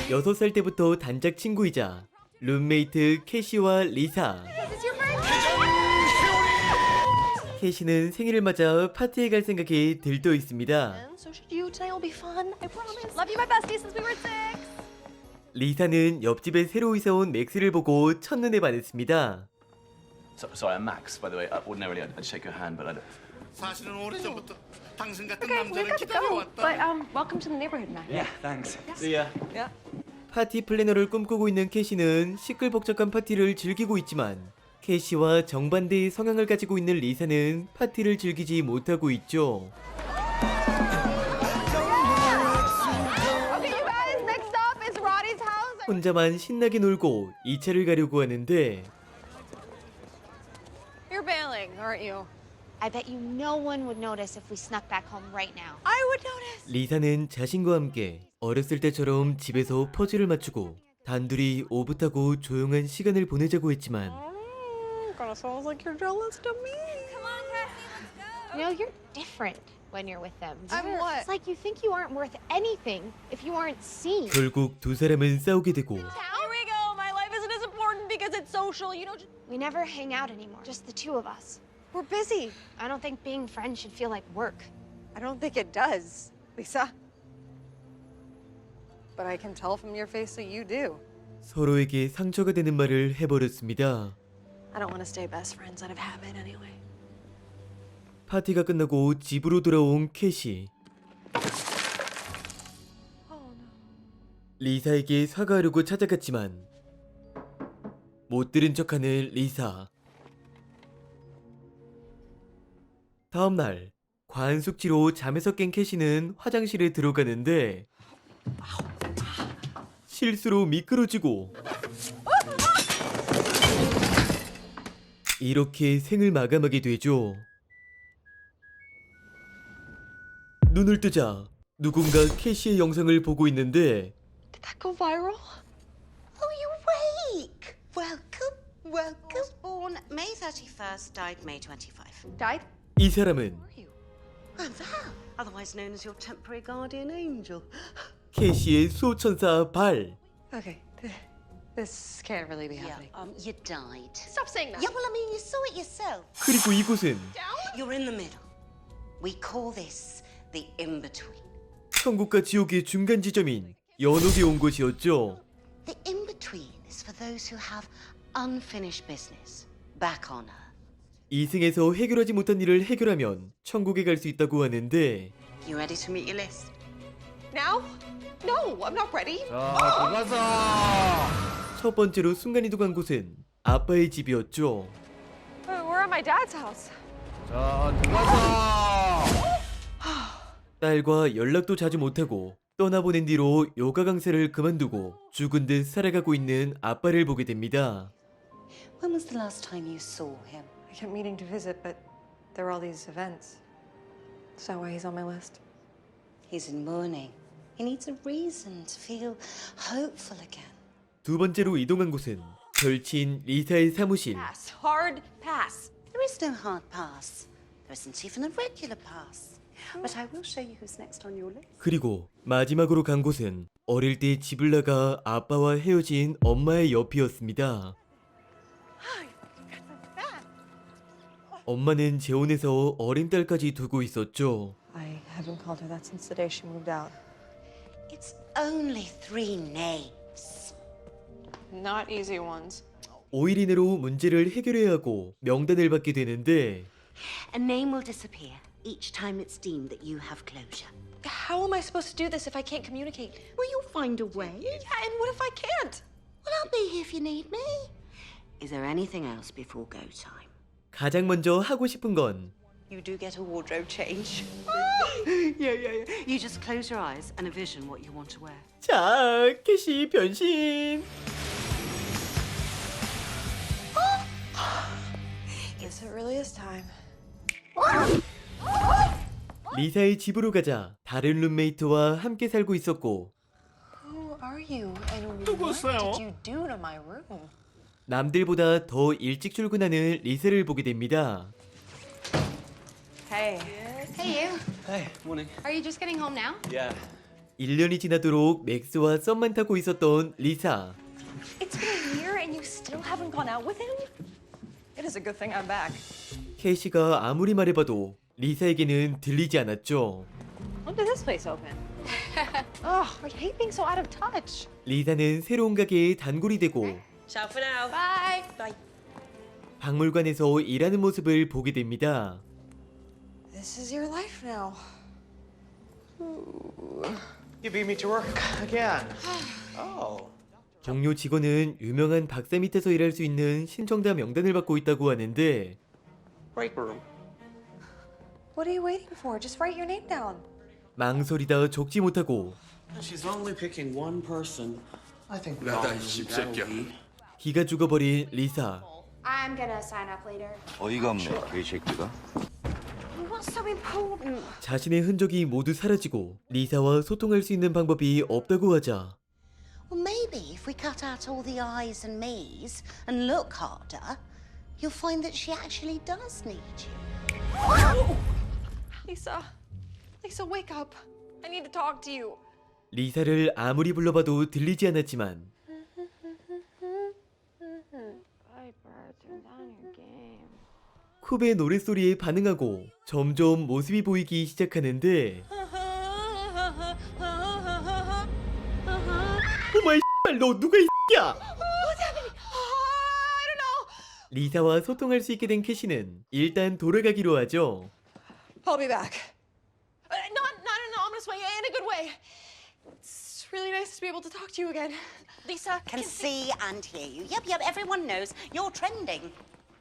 6살 때부터 단짝 친구이자 룸메이트 캐시와 리사. 캐시는 생일을 맞아 파티에 갈 생각이 들떠 있습니다. So should you. Tonight will be fun. I promise. Love you, my bestie, since we were 6. 리사는 옆집에 새로 이사 온 맥스를 보고 첫눈에 반했습니다. Sorry, I'm Max, by the way. Ordinarily, I'd shake your hand, but I don't. 사실은 오래전부터 당신 같은 Okay, we 남자를 got to go. 기다려왔다. But welcome to the neighborhood, Matt. Yeah, thanks. See ya. Yeah. 파티 플래너를 꿈꾸고 있는 캐시는 시끌벅적한 파티를 즐기고 있지만 캐시와 정반대의 성향을 가지고 있는 리사는 파티를 즐기지 못하고 있죠. Okay, you guys. Next stop is Roddy's house. 혼자만 신나게 놀고 2차를 가려고 하는데 You're bailing, aren't you? I bet you no one would notice if we snuck back home right now. I would notice. 리사는 자신과 함께 어렸을 때처럼 집에서 퍼즐을 맞추고 단둘이 오붓하고 조용한 시간을 보내자고 했지만 Kind of sounds like you're jealous to me. Come on, Cassie, let's go. You know, you're different when you're with them. I'm what? It's like you think you aren't worth anything if you aren't seen. 결국 두 사람은 싸우게 되고 Here we go. My life isn't as important because it's social. You know, We never hang out anymore, just the two of us. we're busy. I don't think being friends should feel like work. I don't think it does, Lisa. But I can tell from your face that you do. 서로에게 상처가 되는 말을 해버렸습니다. I don't want to stay best friends out of habit anyway. 파티가 끝나고 집으로 돌아온 캐시. 리사에게 사과하려고 찾아갔지만 못 들은 척하는 리사. 다음날 과한 숙취로 잠에서 깬 캐시는 화장실에 들어가는데 실수로 미끄러지고 이렇게 생을 마감하게 되죠. 눈을 뜨자 누군가 캐시의 영상을 보고 있는데 Did that go viral? Oh, you're awake! Welcome, welcome. Was born May 31st, died May 25. Died? 이 사람은 I'm Val, otherwise known as your temporary guardian angel. 캐시의 수호천사 발. Okay, this can't really be happening. You died. Stop saying that. Yeah, well, I mean, you saw it yourself. 그리고 이곳은 You're in the middle. We call this the in-between. 천국과 지옥의 중간 지점인 연옥에 온 곳이었죠. The in-between is for those who have unfinished business back on Earth. 이승에서 해결하지 못한 일을 해결하면 천국에 갈 수 있다고 하는데 You ready to meet your list? Now? No, I'm not ready. 첫 번째로 순간이동한 곳은 아빠의 집이었죠. We're at my dad's house. 딸과 연락도 자주 못하고 떠나보낸 뒤로 요가 강사를 그만두고 죽은 듯 살아가고 있는 아빠를 보게 됩니다. When was the last time you saw him? I kept meaning to visit, but there were all these events. Is that why he's on my list? He's in mourning. He needs a reason to feel hopeful again. 두 번째로 이동한 곳은 절친 리사의 사무실. Pass. Hard pass. There is no hard pass. There isn't even a regular pass. But I will show you who's next on your list. 그리고 마지막으로 간 곳은 어릴 때 집을 나가 아빠와 헤어진 엄마의 옆이었습니다. 엄마는 재혼해서 어린 딸까지 두고 있었죠. I haven't called her that since the day she moved out. It's only 3 names. Not easy ones. 5일 이내로 문제를 해결해야 하고 명단을 받게 되는데 A name will disappear each time it's deemed that you have closure. How am I supposed to do this if I can't communicate? Well, you'll find a way. Yeah, and what if I can't? Well, I'll be here if you need me. Is there anything else before go time? 가장 먼저 하고 싶은 건 You do get a wardrobe change. yeah. You just close your eyes and envision what you want to wear. 자, 캐시 변신! Guess it really is time. 리사의 집으로 가자 다른 룸메이트와 함께 살고 있었고 Who are you and what 누구세요? did you do to my room? 남들보다 더 일찍 출근하는 리사를 보게 됩니다. Hey. Hey, you. Hey, morning. Are you just getting home now? Yeah. 1년이 지나도록 맥스와 썸만 타고 있었던 리사. It's been a year and you still haven't gone out with him? It is a good thing I'm back. 캐시가 아무리 말해봐도 리사에게는 들리지 않았죠. When did this place open? Ugh, I hate being so out of touch. 리사는 새로운 가게에 단골이 되고 Ciao for now. Bye. Bye. 박물관에서 일하는 모습을 보게 됩니다. This is your life now. You beat me to work again. Oh. 동료 직원은 유명한 박사 밑에서 일할 수 있는 신청자 명단을 받고 있다고 하는데 Break room. What are you waiting for? Just write your name down. 망설이다 적지 못하고 She's only picking one person. I think 나다 이 씹새끼야. 기가 죽어버린 리사. I'm gonna sign up later. 어이가 없네, 이 새끼가. What's so important? 자신의 흔적이 모두 사라지고 리사와 소통할 수 있는 방법이 없다고 하자 Well, maybe if we cut out all the I's and me's and look harder, you'll find that she actually does need you. Lisa. Lisa, wake up. I need to talk to you. 리사를 아무리 불러봐도 들리지 않았지만 Piper, turn down your game. 쿱의 노랫소리에 반응하고 점점 모습이 보이기 시작하는데 오마이 X발 너 누가 이 X야! 리사와 소통할 수 있게 된 캐시는 일단 돌아가기로 하죠. I'll be back. Not in an ominous way, in a good way. It's really nice to be able to talk to you again. Lisa, Can see and hear you. Yep, everyone knows you're trending.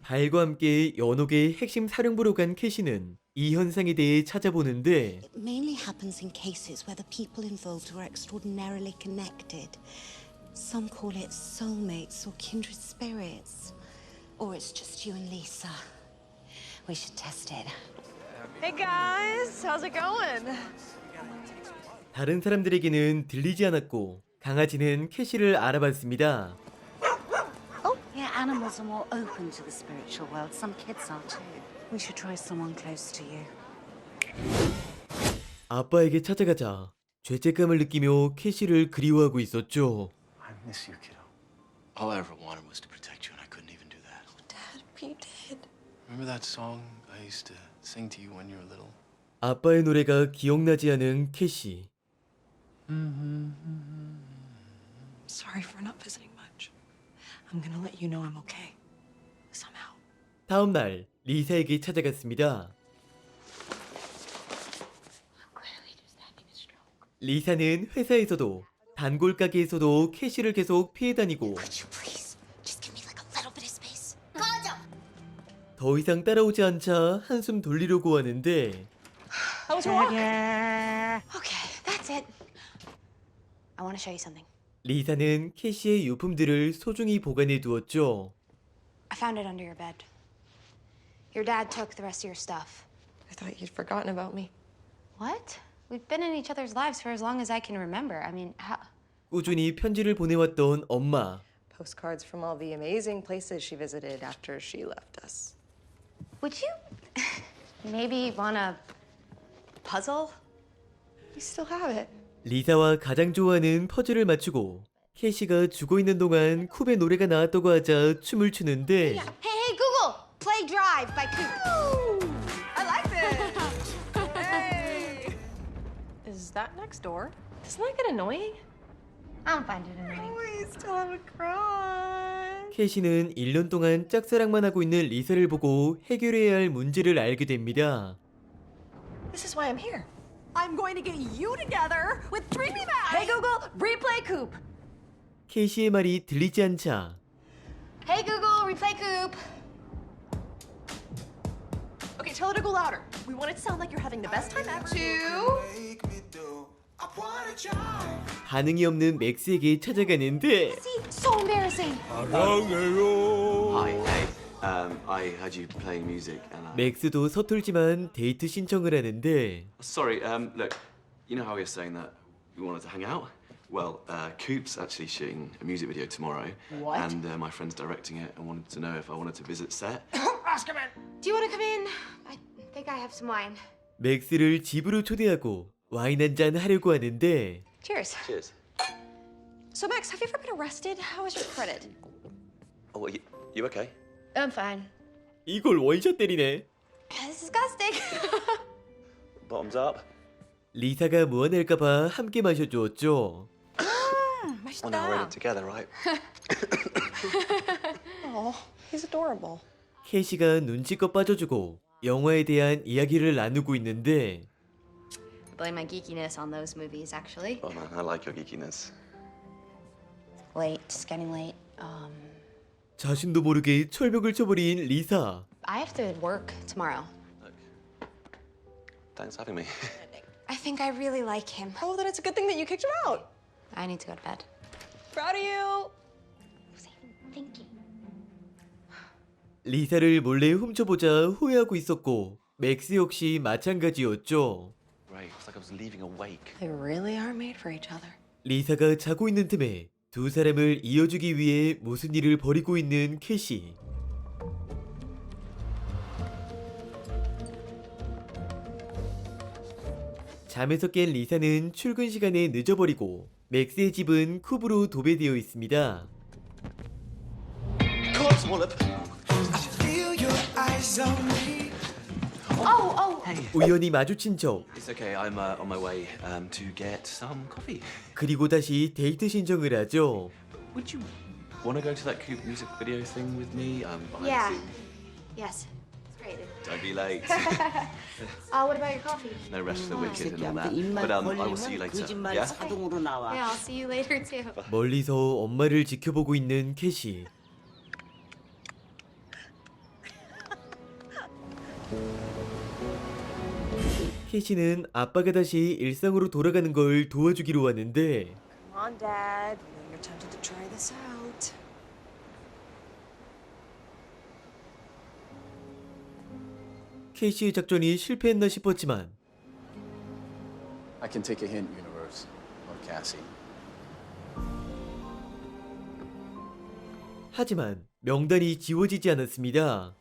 발과 함께 연옥의 핵심 사령부로 간 캐시는 이 현상에 대해 찾아보는데 It mainly happens in cases where the people involved are extraordinarily connected. Some call it soulmates or kindred spirits. Or it's just you and Lisa. We should test it. Hey guys, how's it going? 다른 사람들에게는 들리지 않았고 강아지는 캐시를 알아봤습니다. Oh, yeah, animals are more open to the spiritual world. Some kids are too. We should try someone close to you. 아빠에게 찾아가자 죄책감을 느끼며 캐시를 그리워하고 있었죠. I miss you, kiddo. All I ever wanted was to protect you, and I couldn't even do that. Dad, be dead. Remember that song I used to sing to you when you were little? 아빠의 노래가 기억나지 않은 캐시. Sorry for not visiting much. I'm gonna let you know I'm okay. Somehow. 다음 날 리사에게 찾아갔습니다. 리사는 회사에서도 단골 가게에서도 캐시를 계속 피해 다니고 Could you please just give me like a little bit of space? 더 이상 따라오지 않자 한숨 돌리려고 하는데 How was your walk? Okay, that's it. I want to show you something. 리사는 캐시의 유품들을 소중히 보관해 두었죠. I found it under your bed. Your dad took the rest of your stuff. I thought you'd forgotten about me. What? We've been in each other's lives for as long as I can remember. I mean, how? 꾸준히 편지를 보내왔던 엄마. Postcards from all the amazing places she visited after she left us. Would you maybe want a puzzle? You still have it. 리사와 가장 좋아하는 퍼즐을 맞추고 캐시가 죽어있는 동안 쿱의 노래가 나왔다고 하자 춤을 추는데 Hey, Google! Play Drive by Coop. I like this. Hey. Is that next door? Doesn't that get annoying? I don't find it annoying. We still have a crush. 캐시는 1년 동안 짝사랑만 하고 있는 리사를 보고 해결해야 할 문제를 알게 됩니다. This is why I'm here. I'm going to get you together with Dreamy Mac. Hey Google, replay Coop. 캐시의 말이 들리지 않자 Hey, Google, replay Coop. Okay, tell it to go louder. We want it to sound like you're having the best time ever. 2. 반응이 없는 맥스에게 찾아가는데 See, so embarrassing. Hi, hey. I heard you playing music, and 맥스도 서툴지만 데이트 신청을 하는데 sorry. Look, you know how we were saying that we wanted to hang out? Well, Coop's actually shooting a music video tomorrow, and my friend's directing it, and wanted to know if I wanted to visit set. Do you want to come in? I think I have some wine. 맥스를 집으로 초대하고 와인 한잔 하려고 하는데 Cheers. Cheers. So, Max, have you ever been arrested? How is your credit? Oh, well, you okay? I'm fine. 이걸 원샷 때리네. Disgusting. Bottoms up. 리사가 무안할까봐 함께 마셔주었죠. Well, now we're in it together, right? Oh, he's adorable. 캐시가 눈치껏 빠져주고 영화에 대한 이야기를 나누고 있는데 Blame my geekiness on those movies, actually. Oh man, I like your geekiness. Late, just getting late. 자신도 모르게 철벽을 쳐버린 리사. I have to work tomorrow. Look, thanks for having me. I think I really like him. Oh, then it's a good thing that you kicked him out. I need to go to bed. Proud of you. Thank you. 리사를 몰래 훔쳐보자 후회하고 있었고 맥스 역시 마찬가지였죠. Right, it's like I was leaving a wake. They really are made for each other. 리사가 자고 있는 틈에 두 사람을 이어주기 위해 무슨 일을 벌이고 있는 캐시. 잠에서 깬 리사는 출근 시간에 늦어버리고 맥스의 집은 쿱으로 도배되어 있습니다. 우연히 마주친 적, It's okay, I'm on my way to get some coffee. 그리고 다시 데이트 신청을 하죠. Would you want to go to that Coop music video thing with me? Behind Yeah. the scenes. Yes. It's great. Don't be late. What about your coffee? No rest for the wicked and all that. But I will see you later. Yeah? Yeah, I'll see you later too. 멀리서 엄마를 지켜보고 있는 캐시. 캐시는 아빠가 다시 일상으로 돌아가는 걸 도와주기로 하는데 Come on, Dad. You know you're tempted to try this out. 캐시의 작전이 실패했나 싶었지만 I can take a hint, Universe. Or Cassie. 하지만 명단이 지워지지 않았습니다.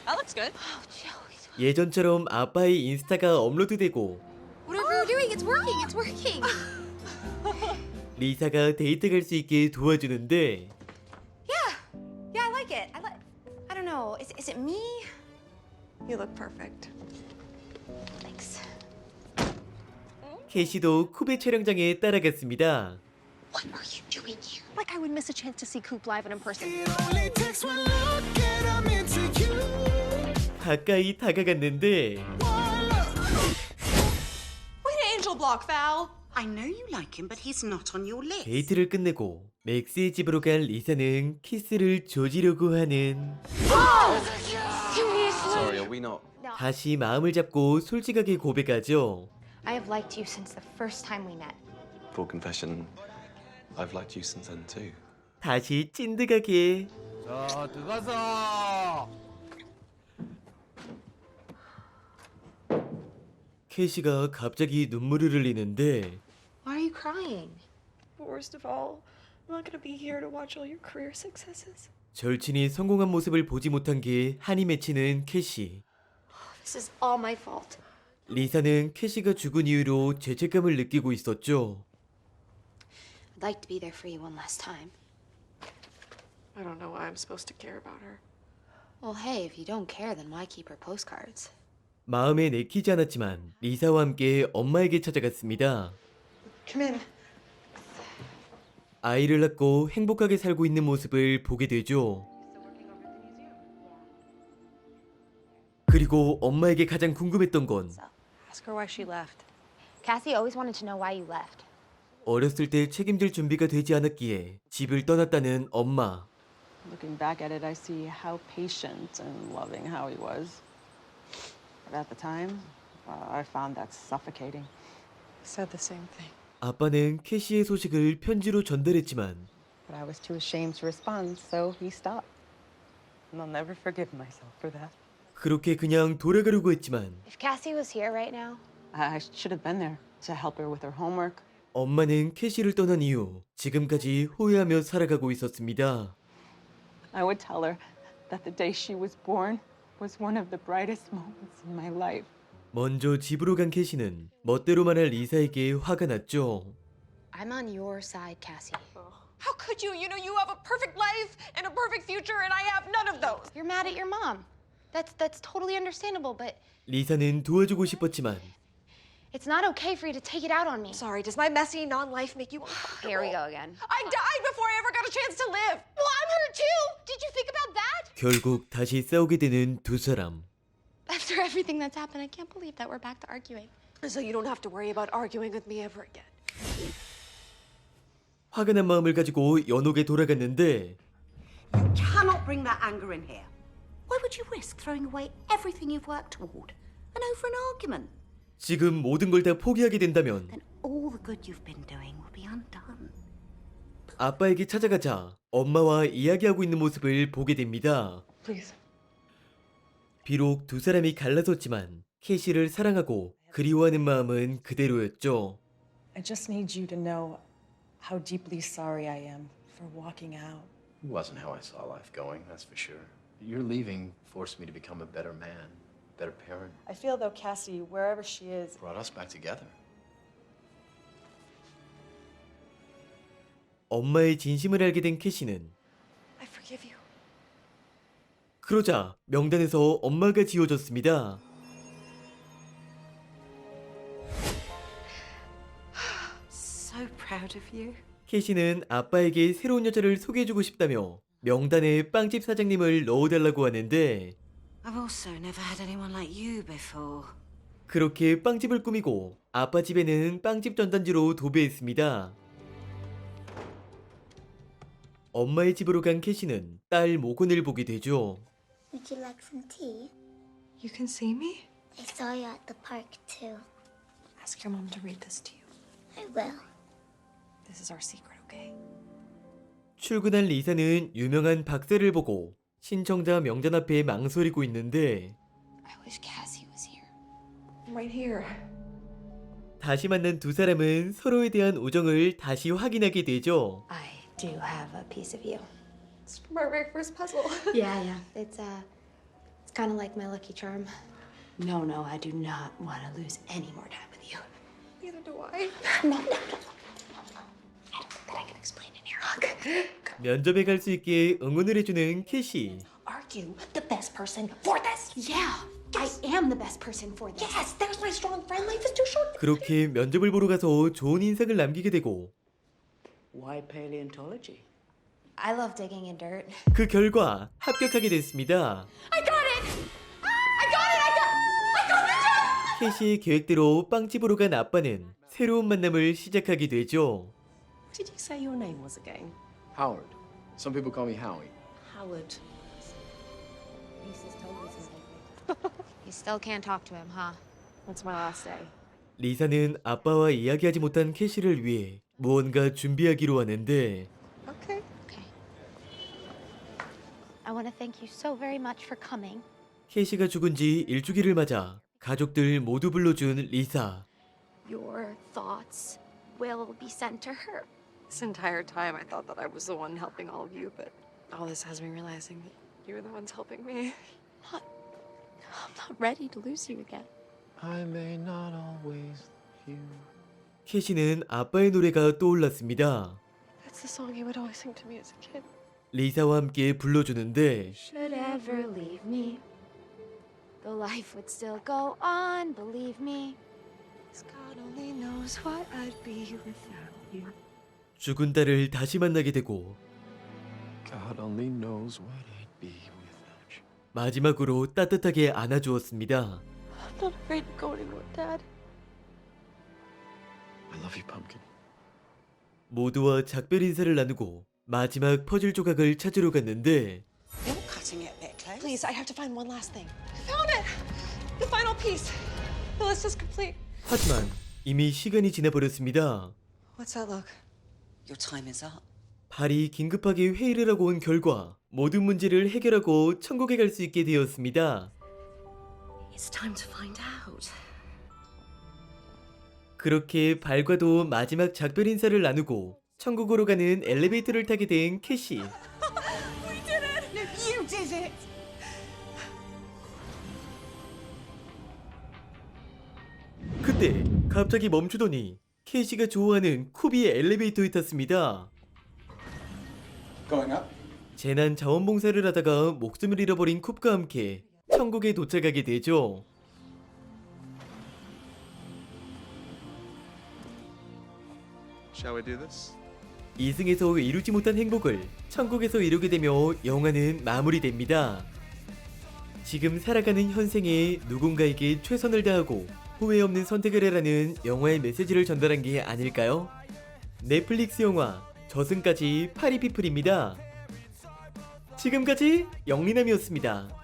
That looks good. 예전처럼 아빠의 인스타가 업로드되고 Whatever you're doing, it's working. It's working. 리사가 데이트 갈 수 있게 도와주는데 Yeah, I like it. I don't know. Is it me? You look perfect. Thanks. 캐시도 쿱의 촬영장에 따라갔습니다. What are you doing here? Like I would miss a chance to see Coop live and in person. 가까이 다가갔는데 Way to angel block, Val. I know you like him, but he's not on your list. 데이트를 끝내고 맥스의 집으로 간 리사는 키스를 조지려고 하는 Sorry, are we not? 다시 마음을 잡고 솔직하게 고백하죠. I have liked you since the first time we met. Full confession, I've liked you since then too. 다시 찐득하게 자, 들어가서. 캐시가 갑자기 눈물을 흘리는데 Why are you crying? But worst of all, I'm not gonna be here to watch all your career successes. 절친이 성공한 모습을 보지 못한 게 한이 맺히는 캐시. This is all my fault. 리사는 캐시가 죽은 이후로 죄책감을 느끼고 있었죠. I'd like to be there for you one last time. I don't know why I'm supposed to care about her. Well, hey, if you don't care, then why keep her postcards? 마음에 내키지 않았지만 리사와 함께 엄마에게 찾아갔습니다. Come in. 아이를 낳고 행복하게 살고 있는 모습을 보게 되죠. 그리고 엄마에게 가장 궁금했던 건 Ask her why she left. Cassie always wanted to know why you left. 어렸을 때 책임질 준비가 되지 않았기에 집을 떠났다는 엄마. Looking back at it, I see how patient and loving Howie was. But at the time, I found that suffocating. Said the same thing. 아빠는 캐시의 소식을 편지로 전달했지만 But I was too ashamed to respond, so he stopped. And I'll never forgive myself for that. 그렇게 그냥 돌아가려고 했지만 If Cassie was here right now, I should have been there to help her with her homework. 엄마는 캐시를 떠난 이후 지금까지 후회하며 살아가고 있었습니다. I would tell her that the day she was born was one of the brightest moments in my life. 먼저 집으로 간 캐시는 멋대로 말할 리사에게 화가 났죠. I'm on your side, Cassie. How could you? You know, you have a perfect life and a perfect future, and I have none of those. You're mad at your mom. That's totally understandable, but 리사는 도와주고 싶었지만 it's not okay for you to take it out on me. Sorry, does my messy non-life make you uncomfortable? Here we go again. I died before I ever got a chance to live. Well, I'm hurt too. Did you think about that? 결국 다시 싸우게 되는 두 사람. After everything that's happened, I can't believe that we're back to arguing. So you don't have to worry about arguing with me ever again. 화가 난 마음을 가지고 연옥에 돌아갔는데 You cannot bring that anger in here. Why would you risk throwing away everything you've worked toward? And over an argument? 지금 모든 걸 다 포기하게 된다면 Then all the good you've been doing will be undone. 아빠에게 찾아가자 엄마와 이야기하고 있는 모습을 보게 됩니다. Please. 비록 두 사람이 갈라섰지만 캐시를 사랑하고 그리워하는 마음은 그대로였죠. I just need you to know how deeply sorry I am for walking out. It wasn't how I saw life going, that's for sure. Your leaving forced me to become a better man, better parent. I feel though Cassie, wherever she is, Brought us back together. 엄마의 진심을 알게 된 캐시는 I forgive you. 그러자 명단에서 엄마가 지워졌습니다. So proud of you. 캐시는 아빠에게 새로운 여자를 소개해주고 싶다며 명단에 빵집 사장님을 넣어달라고 하는데 I've also never had anyone like you before. 그렇게 빵집을 꾸미고 아빠 집에는 빵집 전단지로 도배했습니다. 엄마의 집으로 간 캐시는 딸 모건을 보게 되죠. Would you like some tea? you can see me? I saw you at the park too. Ask your mom to read this to you. I will. This is our secret, okay? 출근한 리사는 유명한 박사를 보고 신청자 명단 앞에 망설이고 있는데 I wish Cassie was here. I'm right here. 다시 만난 두 사람은 서로에 대한 우정을 다시 확인하게 되죠. I do have a piece of you. It's from our very first puzzle. Yeah. It's kind of like my lucky charm. No, I do not want to lose any more time with you. Neither do I. No. I don't think that I can explain in here. Look. 면접에 갈 수 있게 응원을 해주는 캐시. Are you the best person for this? Yeah. I am the best person for this. Yes, there's my strong friend. Life is too short. 그렇게 면접을 보러 가서 좋은 인상을 남기게 되고 Why paleontology? I love digging in dirt. 그 결과 합격하게 됐습니다. I got it! I got the job! 캐시의 계획대로 빵집으로 간 아빠는 새로운 만남을 시작하게 되죠. What did you say your name was again? Howard. Some people call me Howie. Howard. Lisa's told me something. You still can't talk to him, huh? That's my last day. 리사는 아빠와 이야기하지 못한 캐시를 위해 무언가 준비하기로 하는데 Okay. I want to thank you so very much for coming. 캐시가 죽은 지 일주기를 맞아 가족들 모두 불러준 리사. Your thoughts will be sent to her. This entire time I thought that I was the one helping all of you, but all this has me realizing that you were the ones helping me. I'm not ready to lose you again. I may not always you. 캐시는 아빠의 노래가 떠올랐습니다. That's the song he would always sing to me as a kid. 리사와 함께 불러주는데 Should ever leave me, the life would still go on, believe me. God only knows what I'd be without you. 죽은 딸을 다시 만나게 되고 God only knows what I'd be without you. 마지막으로 따뜻하게 안아주었습니다. I'm not afraid to go anymore, Dad. I love you, Pumpkin. 모두와 작별 인사를 나누고 마지막 퍼즐 조각을 찾으러 갔는데 You're cutting it a bit close. Please, I have to find one last thing. I found it! The final piece. The list is complete. 하지만 이미 시간이 지나버렸습니다. What's that look? Your time is up. 발이 긴급하게 회의를 하고 온 결과 모든 문제를 해결하고 천국에 갈 수 있게 되었습니다. It's time to find out. 그렇게 발과도 마지막 작별 인사를 나누고 천국으로 가는 엘리베이터를 타게 된 캐시. We did it! No, you did it! 그때 갑자기 멈추더니 캐시가 좋아하는 쿠비의 엘리베이터에 탔습니다. 재난 자원봉사를 하다가 목숨을 잃어버린 쿱과 함께 천국에 도착하게 되죠. Shall we do this? 이승에서 이루지 못한 행복을 천국에서 이루게 되며 영화는 마무리됩니다. 지금 살아가는 현생에 누군가에게 최선을 다하고 후회 없는 선택을 해라는 영화의 메시지를 전달한 게 아닐까요? 넷플릭스 영화 저승까지 파리피플입니다. 지금까지 영리남이었습니다.